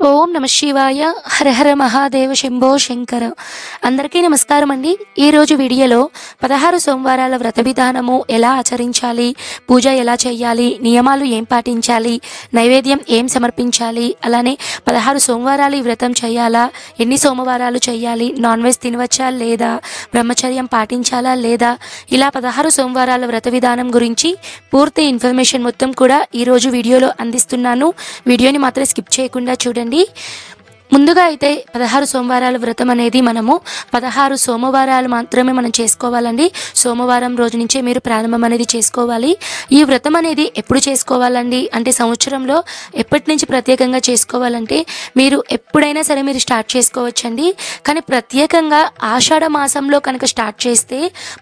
ఓం నమ శివాయ. హర హర మహాదేవ శంభో శంకర. అందరికీ నమస్కారం అండి. ఈరోజు వీడియోలో 16 సోమవారాల వ్రత విధానము ఎలా ఆచరించాలి, పూజ ఎలా చేయాలి, నియమాలు ఏం పాటించాలి, నైవేద్యం ఏం సమర్పించాలి, అలానే 16 సోమవారాలు ఈ వ్రతం చేయాలా, ఎన్ని సోమవారాలు చేయాలి, నాన్ వెజ్ తినవచ్చా లేదా, బ్రహ్మచర్యం పాటించాలా లేదా, ఇలా 16 సోమవారాల వ్రత విధానం గురించి పూర్తి ఇన్ఫర్మేషన్ మొత్తం కూడా ఈరోజు వీడియోలో అందిస్తున్నాను. వీడియోని మాత్రం స్కిప్ చేయకుండా చూడండి. ముందుగా అయితే 16 సోమవారాల వ్రతం అనేది మనము 16 సోమవారాలు మాత్రమే మనం చేసుకోవాలండి. సోమవారం రోజు నుంచే మీరు ప్రారంభం అనేది చేసుకోవాలి. ఈ వ్రతం అనేది ఎప్పుడు చేసుకోవాలండి అంటే సంవత్సరంలో ఎప్పటి నుంచి ప్రత్యేకంగా చేసుకోవాలంటే మీరు ఎప్పుడైనా సరే మీరు స్టార్ట్ చేసుకోవచ్చండి. కానీ ప్రత్యేకంగా ఆషాఢ మాసంలో కనుక స్టార్ట్ చేస్తే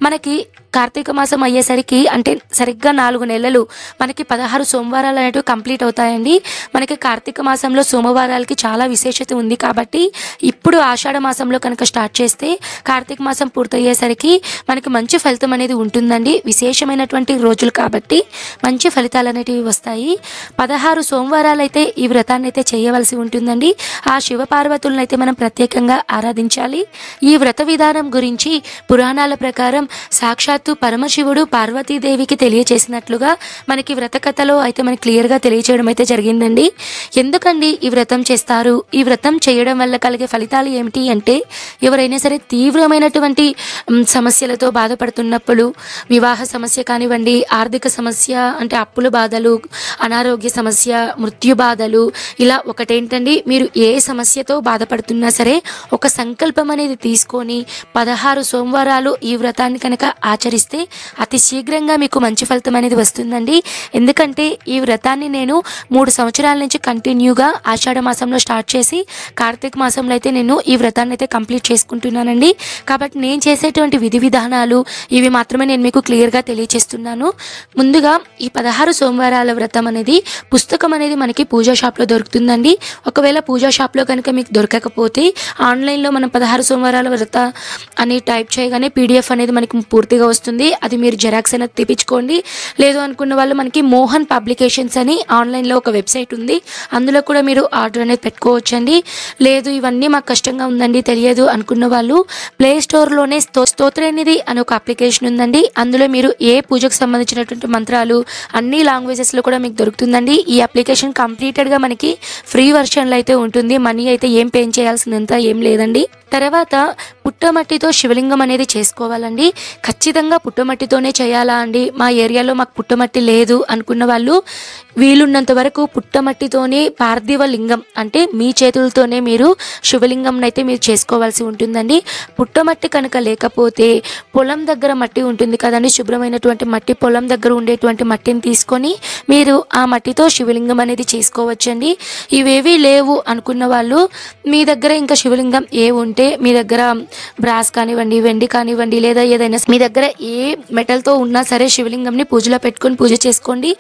మనకి కార్తీక మాసం అయ్యేసరికి అంటే సరిగ్గా 4 నెలలు మనకి 16 సోమవారాలు అనేవి కంప్లీట్ అవుతాయండి. మనకి కార్తీక మాసంలో సోమవారాలకి చాలా విశేషత ఉంది కాబట్టి ఇప్పుడు ఆషాఢ మాసంలో కనుక స్టార్ట్ చేస్తే కార్తీక మాసం పూర్తయ్యేసరికి మనకి మంచి ఫలితం అనేది ఉంటుందండి. విశేషమైనటువంటి రోజులు కాబట్టి మంచి ఫలితాలు అనేటివి వస్తాయి. 16 సోమవారాలు అయితే ఈ వ్రతాన్ని అయితే చేయవలసి ఉంటుందండి. ఆ శివ పార్వతులను అయితే మనం ప్రత్యేకంగా ఆరాధించాలి. ఈ వ్రత విధానం గురించి పురాణాల ప్రకారం సాక్షాత్తు పరమశివుడు పార్వతీదేవికి తెలియచేసినట్లుగా మనకి వ్రత కథలో అయితే మనకి క్లియర్గా తెలియచేయడం అయితే జరిగిందండి. ఎందుకండి ఈ వ్రతం చేస్తారు, ఈ వ్రతం చేయడం వల్ల కలిగే ఫలితాలు ఏమిటి అంటే ఎవరైనా సరే తీవ్రమైనటువంటి సమస్యలతో బాధపడుతున్నప్పుడు, వివాహ సమస్య కానివ్వండి, ఆర్థిక సమస్య అంటే అప్పుల బాధలు, అనారోగ్య సమస్య, మృత్యు బాధలు, ఇలా ఒకటేంటండి మీరు ఏ సమస్యతో బాధపడుతున్నా సరే ఒక సంకల్పం అనేది తీసుకొని 16 సోమవారాలు ఈ వ్రతాన్ని కనుక ఆచరిస్తే అతి శీఘ్రంగా మీకు మంచి ఫలితం అనేది వస్తుందండి. ఎందుకంటే ఈ వ్రతాన్ని నేను 3 సంవత్సరాల నుంచి కంటిన్యూగా ఆషాఢ మాసంలో స్టార్ట్ చేసి కార్తీక మాసంలో అయితే నేను ఈ వ్రతాన్ని అయితే కంప్లీట్ చేసుకుంటున్నానండి. కాబట్టి నేను చేసేటువంటి విధి విధానాలు ఇవి మాత్రమే నేను మీకు క్లియర్గా తెలియచేస్తున్నాను. ముందుగా ఈ 16 సోమవారాల వ్రతం అనేది పుస్తకం అనేది మనకి పూజా షాప్లో దొరుకుతుందండి. ఒకవేళ పూజా షాప్లో కనుక మీకు దొరకకపోతే ఆన్లైన్లో మనం 16 సోమవారాల వ్రత అని టైప్ చేయగానే పీడిఎఫ్ అనేది మనకి పూర్తిగా వస్తుంది. అది మీరు జెరాక్స్ అనేది తెప్పించుకోండి. లేదు అనుకున్న వాళ్ళు మనకి మోహన్ పబ్లికేషన్స్ అని ఆన్లైన్లో ఒక వెబ్సైట్ ఉంది, అందులో కూడా మీరు ఆర్డర్ అనేది పెట్టుకోవచ్చండి. లేదు ఇవన్నీ మాకు కష్టంగా ఉందండి తెలియదు అనుకున్న వాళ్ళు ప్లే స్టోర్లోనే స్తోత్రనిధి అని ఒక అప్లికేషన్ ఉందండి. అందులో మీరు ఏ పూజకు సంబంధించినటువంటి మంత్రాలు అన్ని లాంగ్వేజెస్లో కూడా మీకు దొరుకుతుందండి. ఈ అప్లికేషన్ కంప్లీటెడ్గా మనకి ఫ్రీ వర్షన్లో అయితే ఉంటుంది. మనీ అయితే ఏం పే చేయాల్సిందంతా ఏం లేదండి. తర్వాత పుట్టమట్టితో శివలింగం అనేది చేసుకోవాలండి. ఖచ్చితంగా పుట్టమట్టితోనే చేయాలా అండి, మా ఏరియాలో మాకు పుట్టమట్టి లేదు అనుకున్న వాళ్ళు వీలున్నంత వరకు పుట్టమట్టితోనే పార్థివ లింగం అంటే మీ చేతులతోనే మీరు శివలింగం అయితే మీరు చేసుకోవాల్సి ఉంటుందండి. పుట్టమట్టి కనుక లేకపోతే పొలం దగ్గర మట్టి ఉంటుంది కదండి, శుభ్రమైనటువంటి మట్టి, పొలం దగ్గర ఉండేటువంటి మట్టిని తీసుకొని మీరు ఆ మట్టితో శివలింగం అనేది చేసుకోవచ్చండి. ఇవేవి లేవు అనుకున్న వాళ్ళు మీ దగ్గర ఇంకా శివలింగం ఏ ఉంటే మీ దగ్గర బ్రాస్ కానివ్వండి, వెండి కానివ్వండి, లేదా ఏదైనా మీ దగ్గర ఏ మెటల్తో ఉన్నా సరే శివలింగంని పూజలో పెట్టుకొని పూజ చేసుకోండి.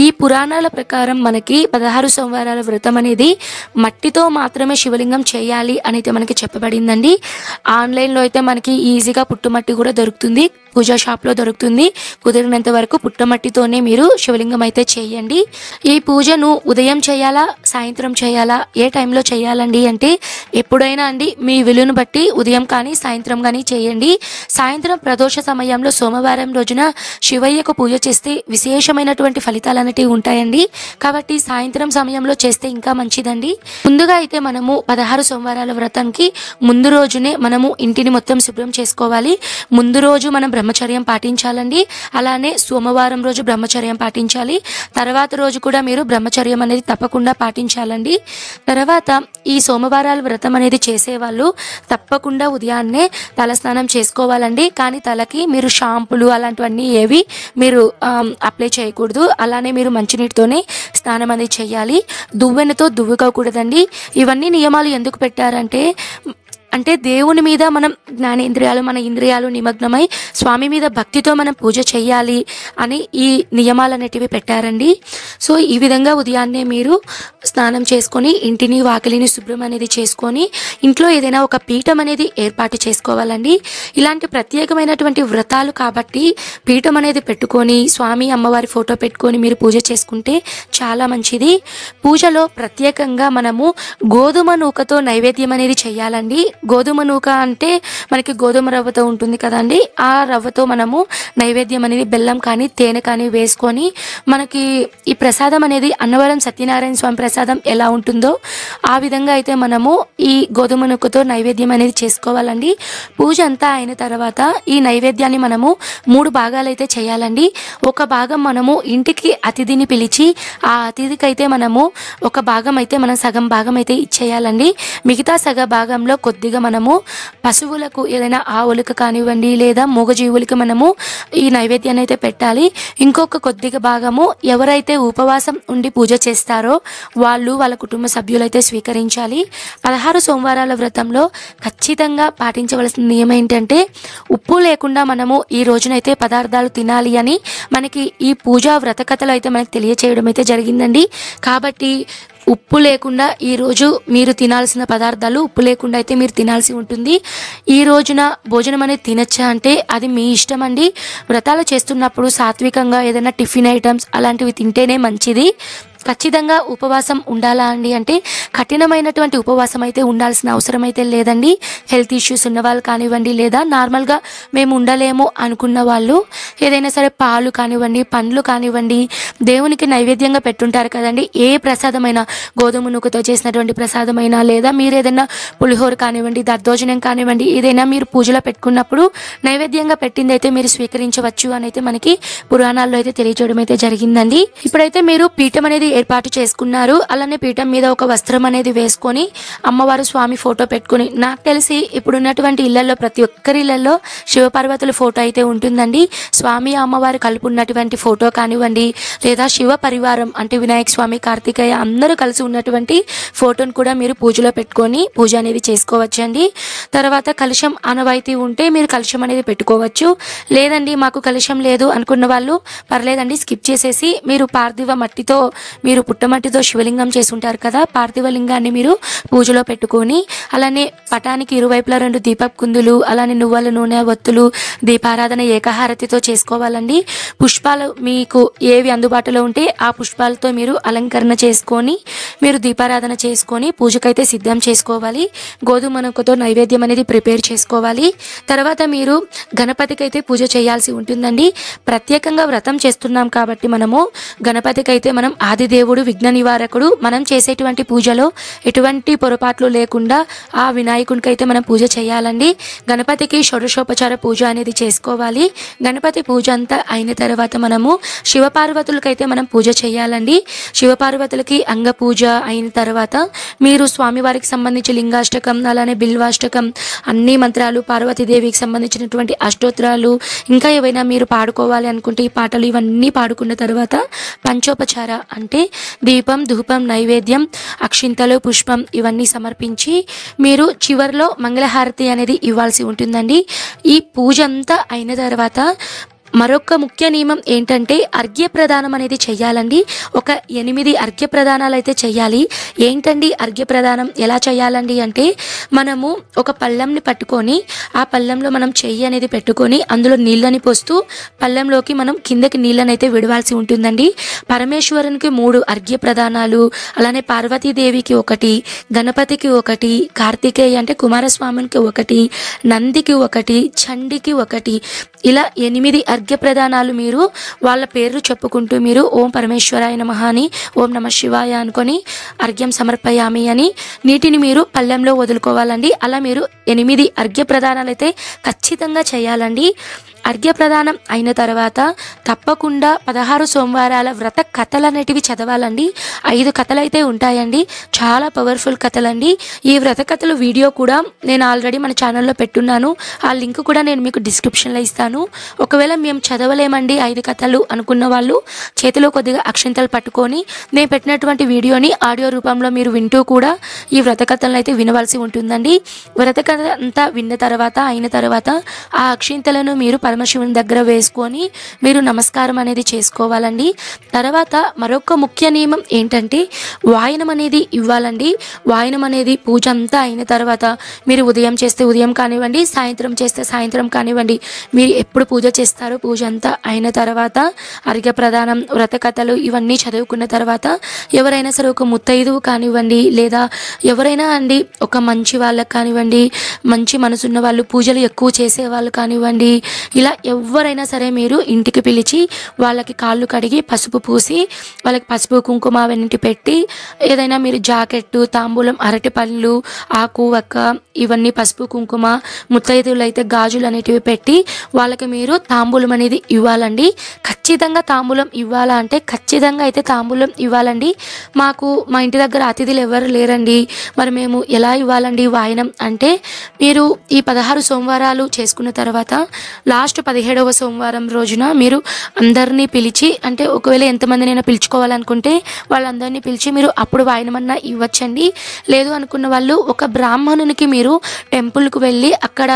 ఈ పురాణాల ప్రకారం మనకి 16 సోమవారాల వ్రతం అనేది మట్టితో మాత్రమే శివలింగం చేయాలి అనేది మనకి చెప్పబడిందండి. ఆన్లైన్లో అయితే మనకి ఈజీగా పుట్టుమట్టి కూడా దొరుకుతుంది, పూజా షాప్లో దొరుకుతుంది. కుదిరినంత వరకు పుట్టమట్టితోనే మీరు శివలింగం అయితే చేయండి. ఈ పూజను ఉదయం చేయాలా, సాయంత్రం చేయాలా, ఏ టైంలో చేయాలండి అంటే ఎప్పుడైనా అండి మీ విలువను బట్టి ఉదయం కానీ సాయంత్రం కానీ చేయండి. సాయంత్రం ప్రదోష సమయంలో సోమవారం రోజున శివయ్యకు పూజ చేస్తే విశేషమైనటువంటి ఫలితాలు అనేటివి ఉంటాయండి. కాబట్టి సాయంత్రం సమయంలో చేస్తే ఇంకా మంచిదండి. ముందుగా అయితే మనము 16 సోమవారాల వ్రతానికి ముందు రోజునే మనము ఇంటిని మొత్తం శుభ్రం చేసుకోవాలి. ముందు రోజు మనం బ్రహ్మచర్యం పాటించాలండి. అలానే సోమవారం రోజు బ్రహ్మచర్యం పాటించాలి. తర్వాత రోజు కూడా మీరు బ్రహ్మచర్యం అనేది తప్పకుండా పాటించాలండి. తర్వాత ఈ సోమవారాల వ్రతం అనేది చేసేవాళ్ళు తప్పకుండా ఉదయాన్నే తలస్నానం చేసుకోవాలండి. కానీ తలకి మీరు షాంపులు అలాంటివన్నీ ఏవి మీరు అప్లై చేయకూడదు. అలానే మీరు మంచినీటితోనే స్నానం అనేది చేయాలి. దువ్వెనతో దువ్వుకోకూడదండి. ఇవన్నీ నియమాలు ఎందుకు పెట్టారంటే అంటే దేవుని మీద మనం జ్ఞానేంద్రియాలు మన ఇంద్రియాలు నిమగ్నమై స్వామి మీద భక్తితో మనం పూజ చేయాలి అని ఈ నియమాలు అనేటివి పెట్టారండి. సో ఈ విధంగా ఉదయాన్నే మీరు స్నానం చేసుకొని ఇంటిని వాకిలిని శుభ్రం అనేది చేసుకొని ఇంట్లో ఏదైనా ఒక పీఠం అనేది ఏర్పాటు చేసుకోవాలండి. ఇలాంటి ప్రత్యేకమైనటువంటి వ్రతాలు కాబట్టి పీఠం అనేది పెట్టుకొని స్వామి అమ్మవారి ఫోటో పెట్టుకొని మీరు పూజ చేసుకుంటే చాలా మంచిది. పూజలో ప్రత్యేకంగా మనము గోధుమ నూకతో నైవేద్యం అనేది చేయాలండి. గోధుమ నూక అంటే మనకి గోధుమ రవ్వతో ఉంటుంది కదండి, ఆ రవ్వతో మనము నైవేద్యం అనేది బెల్లం కానీ తేనె కానీ వేసుకొని మనకి ఈ ప్రసాదం అనేది అన్నవరం సత్యనారాయణ స్వామి ప్రసాదం ఎలా ఉంటుందో ఆ విధంగా అయితే మనము ఈ గోధుమ నూకతో నైవేద్యం అనేది చేసుకోవాలండి. పూజ అంతా అయిన తర్వాత ఈ నైవేద్యాన్ని మనము 3 భాగాలైతే చేయాలండి. ఒక భాగం మనము ఇంటికి అతిథిని పిలిచి ఆ అతిథికి అయితే మనము ఒక భాగం అయితే మనం సగం భాగం అయితే ఇచ్చేయాలండి. మిగతా సగ భాగంలో కొద్దిగా మనము పశువులకు ఏదైనా ఆవులకు కానివ్వండి లేదా మూగజీవులకి మనము ఈ నైవేద్యాన్ని అయితే పెట్టాలి. ఇంకొక కొద్దిగా భాగము ఎవరైతే ఉపవాసం ఉండి పూజ చేస్తారో వాళ్ళు వాళ్ళ కుటుంబ సభ్యులైతే స్వీకరించాలి. 16 సోమవారాల వ్రతంలో ఖచ్చితంగా పాటించవలసిన నియమం ఏంటంటే ఉప్పు లేకుండా మనము ఈ రోజునైతే పదార్థాలు తినాలి అని మనకి ఈ పూజా వ్రత కథలు అయితే మనకి తెలియచేయడం అయితే జరిగిందండి. కాబట్టి ఉప్పు లేకుండా ఈరోజు మీరు తినాల్సిన పదార్థాలు ఉప్పు లేకుండా అయితే మీరు తినాల్సి ఉంటుంది. ఈ రోజున భోజనం అనేది తినచ్చా అంటే అది మీ ఇష్టం అండి. వ్రతాలు చేస్తున్నప్పుడు సాత్వికంగా ఏదైనా టిఫిన్ ఐటమ్స్ అలాంటివి తింటేనే మంచిది. ఖచ్చితంగా ఉపవాసం ఉండాలా అండి అంటే కఠినమైనటువంటి ఉపవాసం అయితే ఉండాల్సిన అవసరం అయితే లేదండి. హెల్త్ ఇష్యూస్ ఉన్న వాళ్ళు కానివ్వండి లేదా నార్మల్గా మేము ఉండలేము అనుకున్న వాళ్ళు ఏదైనా సరే పాలు కానివ్వండి పండ్లు కానివ్వండి దేవునికి నైవేద్యంగా పెట్టుంటారు కదండి. ఏ ప్రసాదమైనా గోధుమ నూకతో చేసినటువంటి ప్రసాదమైనా లేదా మీరు ఏదైనా పులిహోర కానివ్వండి దద్దోజనం కానివ్వండి ఏదైనా మీరు పూజలో పెట్టుకున్నప్పుడు నైవేద్యంగా పెట్టింది అయితే మీరు స్వీకరించవచ్చు అని అయితే మనకి పురాణాల్లో అయితే తెలియజేయడం అయితే జరిగిందండి. ఇప్పుడైతే మీరు పీఠం అనేది ఏర్పాటు చేసుకున్నారు. అలానే పీఠం మీద ఒక వస్త్రం అనేది వేసుకొని అమ్మవారు స్వామి ఫోటో పెట్టుకొని నాకు తెలిసి ఇప్పుడున్నటువంటి ఇళ్లలో ప్రతి ఒక్కరి ఇళ్లలో శివపార్వతుల ఫోటో అయితే ఉంటుందండి. స్వామి అమ్మవారు కలిపి ఉన్నటువంటి ఫోటో కానివ్వండి లేదా శివ పరివారం అంటే వినాయక స్వామి కార్తికేయ అందరూ కలిసి ఉన్నటువంటి ఫోటోను కూడా మీరు పూజలో పెట్టుకొని పూజ అనేది చేసుకోవచ్చండి. తర్వాత కలశం ఆనవాయితీ ఉంటే మీరు కలశం అనేది పెట్టుకోవచ్చు. లేదండి మాకు కలశం లేదు అనుకున్న వాళ్ళు పర్లేదండి స్కిప్ చేసేసి మీరు పార్థివ మట్టితో మీరు పుట్టమట్టితో శివలింగం చేసి ఉంటారు కదా పార్థివ లింగాన్ని మీరు పూజలో పెట్టుకొని అలానే పటానికి ఇరువైపులా 2 దీపపు కుందులు అలానే నువ్వుల నూనె ఒత్తులు దీపారాధన ఏకహారతితో చేసుకోవాలండి. పుష్పాలు మీకు ఏవి అందుబాటులో ఉంటే ఆ పుష్పాలతో మీరు అలంకరణ చేసుకొని మీరు దీపారాధన చేసుకొని పూజకైతే సిద్ధం చేసుకోవాలి. గోధుమ నూకతో నైవేద్యం అనేది ప్రిపేర్ చేసుకోవాలి. తర్వాత మీరు గణపతికి అయితే పూజ చేయాల్సి ఉంటుందండి. ప్రత్యేకంగా వ్రతం చేస్తున్నాం కాబట్టి మనము గణపతికి అయితే మనం ఆదిదేవుడు విఘ్న నివారకుడు. మనం చేసేటువంటి పూజలో ఎటువంటి పొరపాట్లు లేకుండా ఆ వినాయకునికి అయితే మనం పూజ చేయాలండి. గణపతికి షోడశోపచార పూజ అనేది చేసుకోవాలి. గణపతి పూజ అంతా అయిన తర్వాత మనము శివపార్వతులకైతే మనం పూజ చేయాలండి. శివపార్వతులకి అంగ పూజ అయిన తర్వాత మీరు స్వామివారికి సంబంధించి లింగాష్టకం అలానే బిల్వాష్టకం అన్ని మంత్రాలు పార్వతీదేవికి సంబంధించినటువంటి అష్టోత్తరాలు ఇంకా ఏవైనా మీరు పాడుకోవాలి అనుకుంటే ఈ పాటలు ఇవన్నీ పాడుకున్న తర్వాత పంచోపచార అంటే దీపం ధూపం నైవేద్యం అక్షింతలు పుష్పం ఇవన్నీ సమర్పించి మీరు చివర్లో మంగళహారతి అనేది ఇవ్వాల్సి ఉంటుందండి. ఈ పూజ అంతా అయిన తర్వాత మరొక ముఖ్య నియమం ఏంటంటే అర్ఘ్య ప్రదానం అనేది చెయ్యాలండి. ఒక 8 అర్ఘ్య ప్రదానాలు అయితే చెయ్యాలి. ఏంటండి అర్ఘ్య ప్రదానం ఎలా చేయాలండి అంటే మనము ఒక పళ్ళెంని పట్టుకొని ఆ పళ్ళెంలో మనం చెయ్యి అనేది పెట్టుకొని అందులో నీళ్ళని పోస్తూ పళ్ళెంలోకి మనం కిందకి నీళ్ళని అయితే విడవాల్సి ఉంటుందండి. పరమేశ్వరునికి 3 అర్ఘ్య ప్రదానాలు అలానే పార్వతీదేవికి 1 గణపతికి 1 కార్తికేయ అంటే కుమారస్వామికి 1 నందికి 1 చండికి 1 ఇలా 8 అర్ఘ్య ప్రదానాలు మీరు వాళ్ళ పేర్లు చెప్పుకుంటూ మీరు ఓం పరమేశ్వరాయ నమః అని ఓం నమః శివాయ అనుకొని అర్ఘ్యం సమర్పయామి అని నీటిని మీరు పళ్ళెంలో వదులుకోవాలండి. అలా మీరు 8 అర్ఘ్య ప్రదానాలు అయితే ఖచ్చితంగా చేయాలండి. అర్ఘ్యప్రదానం అయిన తర్వాత తప్పకుండా 16 సోమవారాల వ్రత కథలు అనేటివి చదవాలండి. 5 కథలు అయితే ఉంటాయండి, చాలా పవర్ఫుల్ కథలండి. ఈ వ్రత కథలు వీడియో కూడా నేను ఆల్రెడీ మన ఛానల్లో పెట్టున్నాను, ఆ లింక్ కూడా నేను మీకు డిస్క్రిప్షన్లో ఇస్తాను. ఒకవేళ మేము చదవలేమండి 5 కథలు అనుకున్న వాళ్ళు చేతిలో కొద్దిగా అక్షంతలు పట్టుకొని నేను పెట్టినటువంటి వీడియోని ఆడియో రూపంలో మీరు వింటూ కూడా ఈ వ్రత కథలను అయితే వినవలసి ఉంటుందండి. వ్రత కథ అంతా విన్న తర్వాత అయిన తర్వాత ఆ అక్షింతలను మీరు పరమశివుని దగ్గర వేసుకొని మీరు నమస్కారం అనేది చేసుకోవాలండి. తర్వాత మరొక ముఖ్య నియమం ఏంటంటే వాయనం అనేది ఇవ్వాలండి. వాయనం అనేది పూజ అంతా అయిన తర్వాత మీరు ఉదయం చేస్తే ఉదయం కానివ్వండి, సాయంత్రం చేస్తే సాయంత్రం కానివ్వండి, మీరు ఎప్పుడు పూజ చేస్తారో పూజ అంతా అయిన తర్వాత అర్ఘ్య ప్రదానం, వ్రత కథలు ఇవన్నీ చదువుకున్న తర్వాత ఎవరైనా సరే ఒక ముత్తైదువు కానివ్వండి, లేదా ఎవరైనా అండి ఒక మంచి వాళ్ళకి కానివ్వండి, మంచి మనసున్న వాళ్ళు, పూజలు ఎక్కువ చేసే వాళ్ళు కానివ్వండి, ఇలా ఎవరైనా సరే మీరు ఇంటికి పిలిచి వాళ్ళకి కాళ్ళు కడిగి పసుపు పూసి వాళ్ళకి పసుపు కుంకుమ అవన్నీ పెట్టి ఏదైనా మీరు జాకెట్టు, తాంబూలం, అరటి పళ్ళు, ఆకు వక్క ఇవన్నీ పసుపు కుంకుమ, ముత్తైదువులు అయితే గాజులు అనేటివి పెట్టి వాళ్ళకి మీరు తాంబూలం అనేది ఇవ్వాలండి. ఖచ్చితంగా తాంబూలం ఇవ్వాలా అంటే ఖచ్చితంగా అయితే తాంబూలం ఇవ్వాలండి. మా ఇంటి దగ్గర అతిథులు ఎవరు లేరండి, మరి మేము ఎలా ఇవ్వాలండి వాయనం అంటే మీరు ఈ 16 సోమవారాలు చేసుకున్న తర్వాత లాస్ట్ 17వ సోమవారం రోజున మీరు అందరినీ పిలిచి, అంటే ఒకవేళ ఎంతమందినైనా పిలుచుకోవాలనుకుంటే వాళ్ళందరినీ పిలిచి మీరు అప్పుడు వాయనమన్నా ఇవ్వచ్చండి. లేదు అనుకున్న వాళ్ళు ఒక బ్రాహ్మణునికి మీరు టెంపుల్కు వెళ్ళి అక్కడ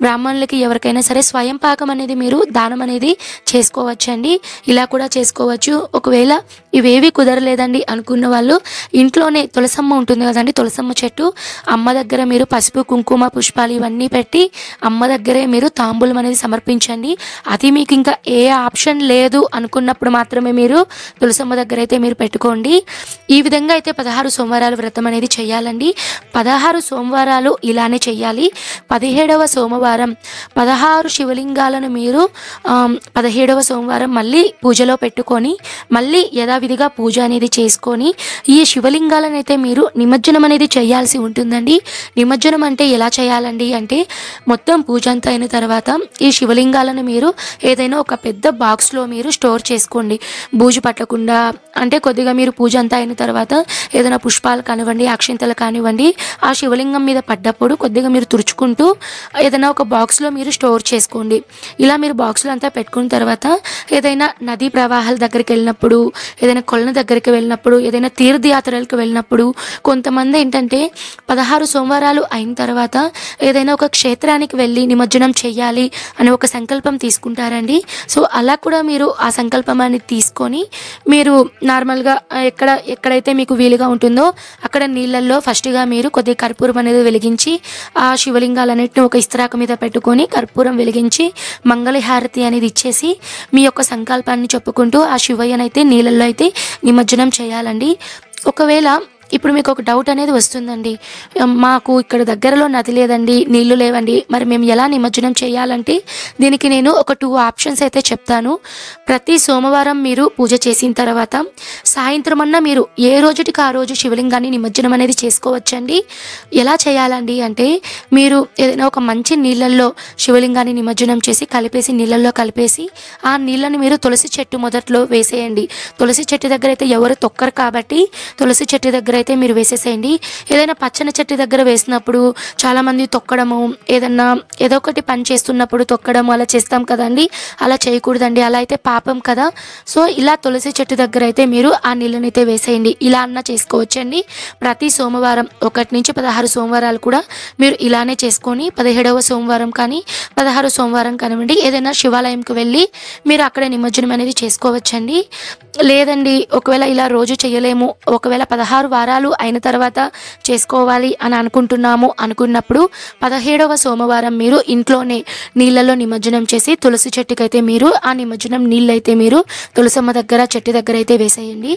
బ్రాహ్మణులకి ఎవరికైనా సరే స్వయం పాకం అనేది మీరు దానం అనేది చేసుకోవచ్చండి. ఇలా కూడా చేసుకోవచ్చు. ఒకవేళ ఇవేవి కుదరలేదండి అనుకున్న వాళ్ళు ఇంట్లోనే తులసమ్మ ఉంటుంది కదండి, తులసమ్మ చెట్టు, అమ్మ దగ్గర మీరు పసుపు కుంకుమ పుష్పాలు ఇవన్నీ పెట్టి అమ్మ దగ్గరే మీరు తాంబూలం అనేది సమర్పించండి. అది మీకు ఇంకా ఏ ఆప్షన్ లేదు అనుకున్నప్పుడు మాత్రమే మీరు తులసమ్మ దగ్గర అయితే మీరు పెట్టుకోండి. ఈ విధంగా అయితే 16 సోమవారాల వ్రతం అనేది చేయాలండి. 16 సోమవారాలు ఇలానే చేయాలి. 17వ సోమవారం 16 శివలింగాలను మీరు 17వ సోమవారం మళ్ళీ పూజలో పెట్టుకొని మళ్ళీ యథావిధిగా పూజ అనేది చేసుకొని ఈ శివలింగాలను అయితే మీరు నిమజ్జనం అనేది చేయాల్సి ఉంటుందండి. నిమజ్జనం అంటే ఎలా చేయాలండి అంటే మొత్తం పూజ అంతా అయిన తర్వాత ఈ శివలింగాలను మీరు ఏదైనా ఒక పెద్ద బాక్స్లో మీరు స్టోర్ చేసుకోండి, బూజు పట్టకుండా. అంటే కొద్దిగా మీరు పూజ అంతా అయిన తర్వాత ఏదైనా పుష్పాలు కానివ్వండి, అక్షింతలు కానివ్వండి ఆ శివలింగం మీద పడ్డప్పుడు కొద్దిగా మీరు తుడుచుకుంటూ ఏదైనా ఒక బాక్స్లో మీరు స్టోర్ చేసుకోండి. ఇలా మీరు బాక్స్లో అంతా పెట్టుకున్న తర్వాత ఏదైనా నదీ ప్రవాహాల దగ్గరికి వెళ్ళినప్పుడు, ఏదైనా కొలను దగ్గరికి వెళ్ళినప్పుడు, ఏదైనా తీర్థయాత్రలకు వెళ్ళినప్పుడు కొంతమంది ఏంటంటే 16 సోమవారాలు అయిన తర్వాత ఏదైనా ఒక క్షేత్రానికి వెళ్ళి నిమజ్జనం చేయాలి అని ఒక సంకల్పం తీసుకుంటారండి. సో అలా కూడా మీరు ఆ సంకల్పాన్ని తీసుకొని మీరు నార్మల్గా ఎక్కడైతే మీకు వీలుగా ఉంటుందో అక్కడ నీళ్ళల్లో ఫస్ట్గా మీరు కొద్దిగా కర్పూరం అనేది వెలిగించి ఆ శివలింగాలన్నింటినీ ఒక ఇస్త్రాకు మీద పెట్టుకొని కర్పూరం వెలిగించి మంగళహారతి అనేది ఇచ్చేసి మీ యొక్క సంకల్పాన్ని చెప్పుకుంటూ ఆ శివయ్యనైతే నీళ్ళల్లో అయితే నిమజ్జనం చేయాలండి. ఒకవేళ ఇప్పుడు మీకు ఒక డౌట్ అనేది వస్తుందండి, మాకు ఇక్కడ దగ్గరలో నది లేదండి, నీళ్లు లేవండి, మరి మేము ఎలా నిమజ్జనం చేయాలంటే దీనికి నేను ఒక 2 ఆప్షన్స్ అయితే చెప్తాను. ప్రతి సోమవారం మీరు పూజ చేసిన తర్వాత సాయంత్రం అన్నా మీరు ఏ రోజుటికి ఆ రోజు శివలింగాన్ని నిమజ్జనం అనేది చేసుకోవచ్చండి. ఎలా చేయాలండి అంటే మీరు ఏదైనా ఒక మంచి నీళ్ళల్లో శివలింగాన్ని నిమజ్జనం చేసి నీళ్ళల్లో కలిపేసి ఆ నీళ్ళని మీరు తులసి చెట్టు మొదట్లో వేసేయండి. తులసి చెట్టు దగ్గర అయితే ఎవరు తొక్కరు కాబట్టి తులసి చెట్టు దగ్గర అయితే మీరు వేసేసేయండి. ఏదైనా పచ్చని చెట్టు దగ్గర వేసినప్పుడు చాలామంది తొక్కడము, ఏదో ఒకటి పని చేస్తున్నప్పుడు తొక్కడము అలా చేస్తాం కదండి, అలా చేయకూడదండి, అలా అయితే పాపం కదా. సో ఇలా తులసి చెట్టు దగ్గర అయితే మీరు ఆ నీళ్ళని అయితే వేసేయండి. ఇలా అన్నా చేసుకోవచ్చండి. ప్రతి సోమవారం 1 నుంచి 16 సోమవారాలు కూడా మీరు ఇలానే చేసుకొని 17వ సోమవారం కానీ 16 సోమవారం కానివ్వండి ఏదైనా శివాలయంకి వెళ్ళి మీరు అక్కడ నిమజ్జనం అనేది చేసుకోవచ్చండి. లేదండి ఒకవేళ ఇలా రోజు చేయలేము, ఒకవేళ 16 వారాలు అయిన తర్వాత చేసుకోవాలి అని అనుకున్నప్పుడు 17వ సోమవారం మీరు ఇంట్లోనే నీళ్ళలో నిమజ్జనం చేసి తులసి చెట్టుకైతే మీరు ఆ నిమజ్జనం నీళ్ళైతే మీరు తులసమ్మ దగ్గర చెట్టు దగ్గర అయితే వేసేయండి.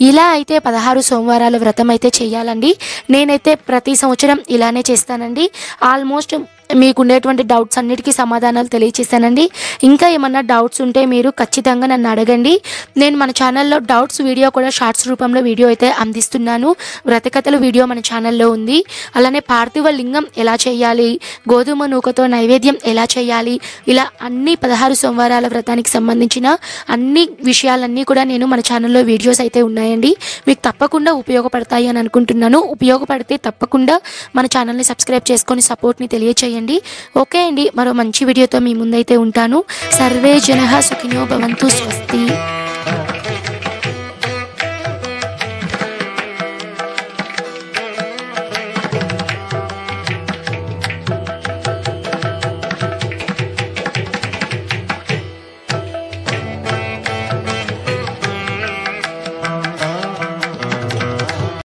ఇలా అయితే 16 సోమవారాల వ్రతం అయితే చేయాలండి. నేనైతే ప్రతి సంవత్సరం ఇలానే చేస్తానండి. ఆల్మోస్ట్ మీకుండేటువంటి డౌట్స్ అన్నిటికీ సమాధానాలు తెలియచేశానండి. ఇంకా ఏమన్నా డౌట్స్ ఉంటే మీరు ఖచ్చితంగా నన్ను అడగండి. నేను మన ఛానల్లో డౌట్స్ వీడియో కూడా షార్ట్స్ రూపంలో వీడియో అయితే అందిస్తున్నాను. వ్రతకథలు వీడియో మన ఛానల్లో ఉంది. అలానే పార్థివ లింగం ఎలా చేయాలి, గోధుమ నూకతో నైవేద్యం ఎలా చేయాలి, ఇలా అన్ని 16 సోమవారాల వ్రతానికి సంబంధించిన అన్ని విషయాలన్నీ కూడా నేను మన ఛానల్లో వీడియోస్ అయితే ఉన్నాయండి. మీకు తప్పకుండా ఉపయోగపడతాయి అని అనుకుంటున్నాను. ఉపయోగపడితే తప్పకుండా మన ఛానల్ని సబ్స్క్రైబ్ చేసుకొని సపోర్ట్ని తెలియచేయండి. ఓకే అండి, మరో మంచి వీడియోతో మీ ముందైతే ఉంటాను. సర్వే జనః సుఖినో భవంతు. స్వస్తి.